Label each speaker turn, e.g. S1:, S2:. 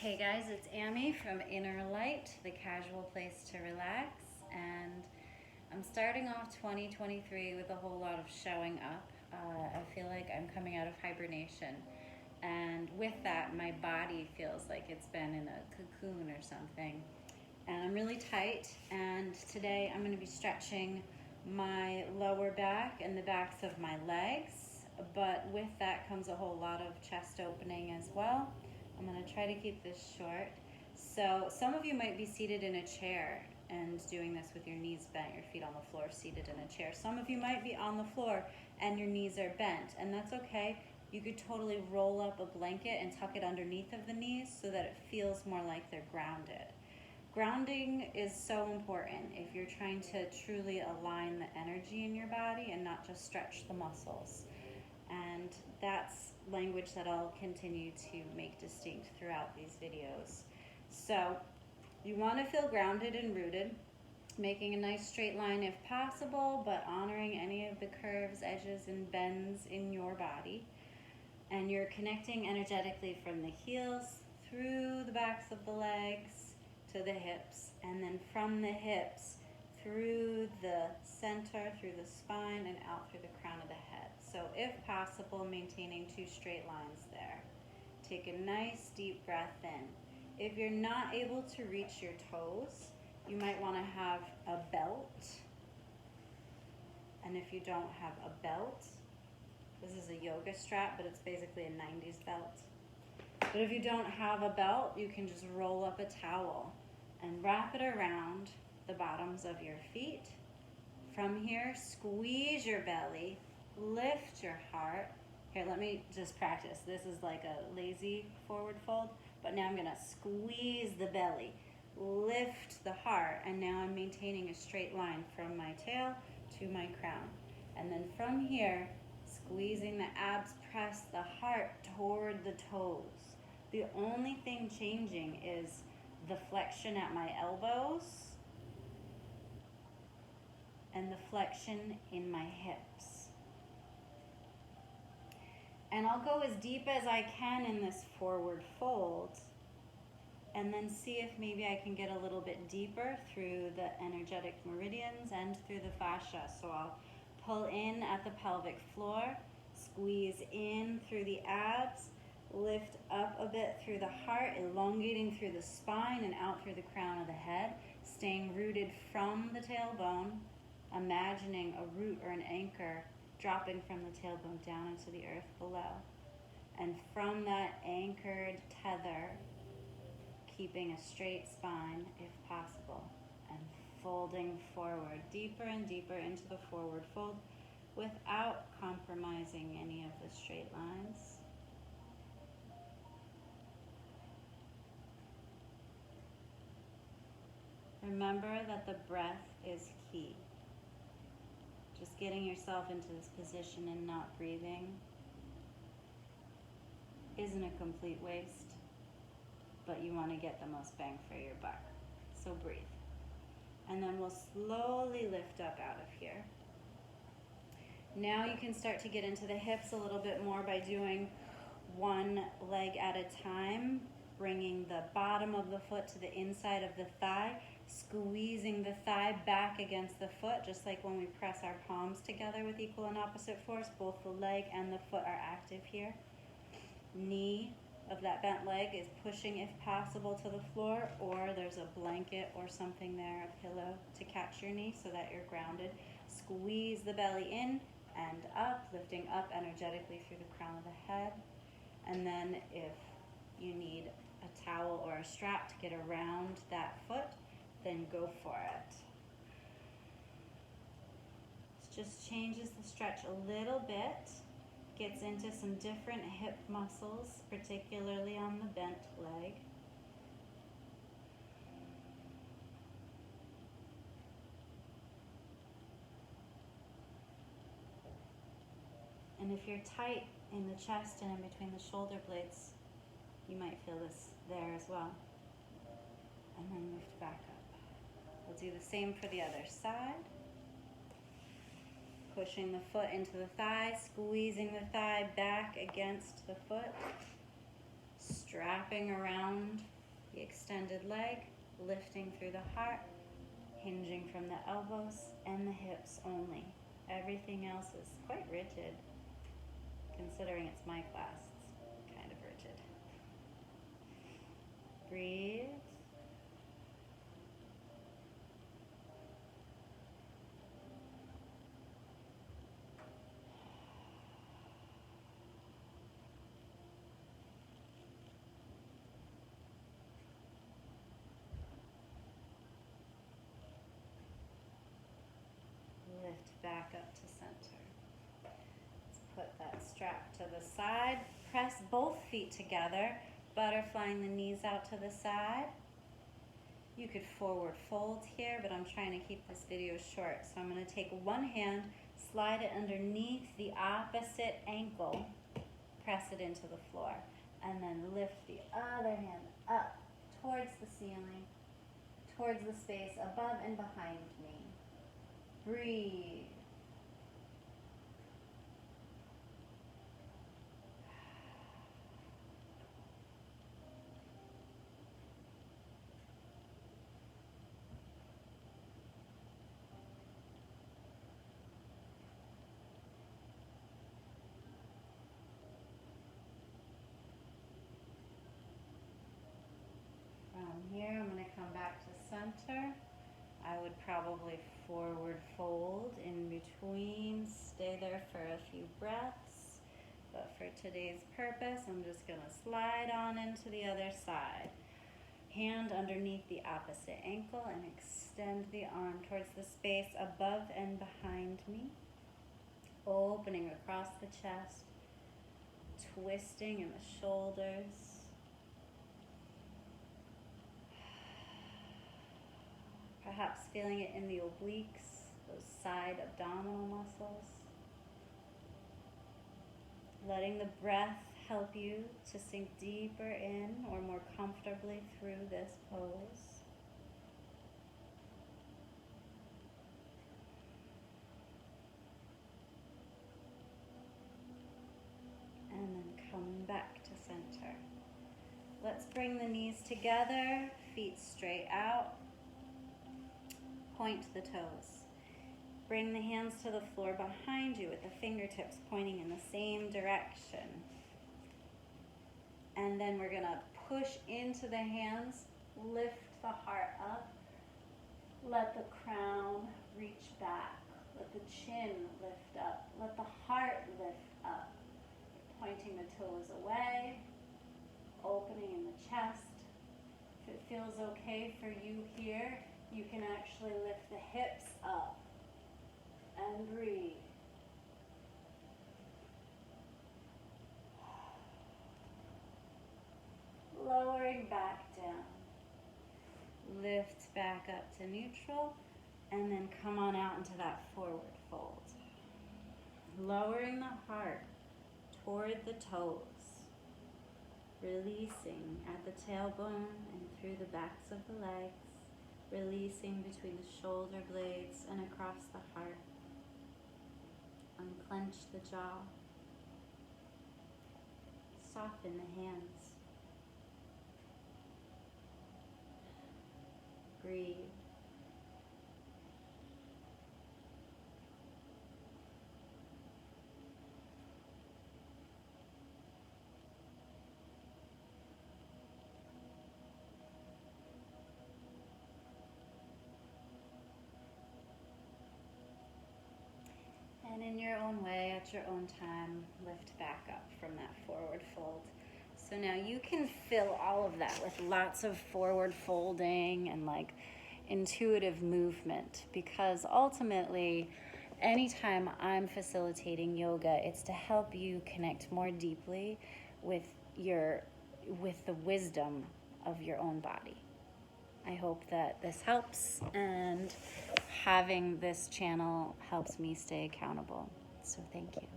S1: Hey guys, it's Amy from Inner Light, the casual place to relax, and I'm starting off 2023 with a whole lot of showing up. I feel like I'm coming out of hibernation, and with that, my body feels like it's been in a cocoon or something, and I'm really tight, and today I'm going to be stretching my lower back and the backs of my legs, but with that comes a whole lot of chest opening as well. I'm going to try to keep this short. So some of you might be seated in a chair and doing this with your knees bent, your feet on the floor, seated in a chair. Some of you might be on the floor and your knees are bent, and that's okay. You could totally roll up a blanket and tuck it underneath of the knees so that it feels more like they're grounded. Grounding is so important if you're trying to truly align the energy in your body and not just stretch the muscles. And that's language that I'll continue to make distinct throughout these videos. So you want to feel grounded and rooted, making a nice straight line if possible, but honoring any of the curves, edges, and bends in your body. And you're connecting energetically from the heels through the backs of the legs to the hips, and then from the hips through the center, through the spine, and out through the crown of the head. So if possible, maintaining two straight lines there. Take a nice deep breath in. If you're not able to reach your toes, you might want to have a belt. And if you don't have a belt, this is a yoga strap, but it's basically a 90s belt. But if you don't have a belt, you can just roll up a towel and wrap it around the bottoms of your feet. From here, squeeze your belly, lift your heart. Here, let me just practice. This is like a lazy forward fold, but now I'm gonna squeeze the belly, lift the heart, and now I'm maintaining a straight line from my tail to my crown. And then from here, squeezing the abs, press the heart toward the toes. The only thing changing is the flexion at my elbows and the flexion in my hips. And I'll go as deep as I can in this forward fold, and then see if maybe I can get a little bit deeper through the energetic meridians and through the fascia. So I'll pull in at the pelvic floor, squeeze in through the abs, lift up a bit through the heart, elongating through the spine and out through the crown of the head, staying rooted from the tailbone, imagining a root or an anchor dropping from the tailbone down into the earth below. And from that anchored tether, keeping a straight spine if possible, and folding forward, deeper and deeper into the forward fold without compromising any of the straight lines. Remember that the breath is key. Just getting yourself into this position and not breathing isn't a complete waste, but you want to get the most bang for your buck. So breathe. And then we'll slowly lift up out of here. Now you can start to get into the hips a little bit more by doing one leg at a time, bringing the bottom of the foot to the inside of the thigh, squeezing the thigh back against the foot, just like when we press our palms together with equal and opposite force. Both the leg and the foot are active here. Knee of that bent leg is pushing, if possible, to the floor, or there's a blanket or something there, a pillow, to catch your knee so that you're grounded. Squeeze the belly in and up, lifting up energetically through the crown of the head. And then if you need a towel or a strap to get around that foot, then go for it. This just changes the stretch a little bit, gets into some different hip muscles, particularly on the bent leg. And if you're tight in the chest and in between the shoulder blades, you might feel this there as well. And then lift back up. We'll do the same for the other side. Pushing the foot into the thigh, squeezing the thigh back against the foot, strapping around the extended leg, lifting through the heart, hinging from the elbows and the hips only. Everything else is quite rigid, considering it's my class. It's kind of rigid. Breathe. Lift back up to center. Let's put that strap to the side. Press both feet together, butterflying the knees out to the side. You could forward fold here, but I'm trying to keep this video short. So I'm going to take one hand, slide it underneath the opposite ankle, press it into the floor, and then lift the other hand up towards the ceiling, towards the space above and behind me. Breathe. From here, I'm going to come back to center. I would probably forward fold in between, stay there for a few breaths. But for today's purpose, I'm just going to slide on into the other side. Hand underneath the opposite ankle and extend the arm towards the space above and behind me. Opening across the chest, twisting in the shoulders. Perhaps feeling it in the obliques, those side abdominal muscles. Letting the breath help you to sink deeper in or more comfortably through this pose. And then coming back to center. Let's bring the knees together, feet straight out. Point the toes. Bring the hands to the floor behind you with the fingertips pointing in the same direction. And then we're going to push into the hands, lift the heart up, let the crown reach back, let the chin lift up, let the heart lift up. Pointing the toes away, opening in the chest. If it feels okay for you here, you can actually lift the hips up and breathe. Lowering back down. Lift back up to neutral and then come on out into that forward fold. Lowering the heart toward the toes. Releasing at the tailbone and through the backs of the legs. Releasing between the shoulder blades and across the heart. Unclench the jaw. Soften the hands. Breathe. And in your own way, at your own time, lift back up from that forward fold. So now you can fill all of that with lots of forward folding and like intuitive movement, because ultimately, anytime I'm facilitating yoga, it's to help you connect more deeply with the wisdom of your own body. I hope that this helps, and having this channel helps me stay accountable. So thank you.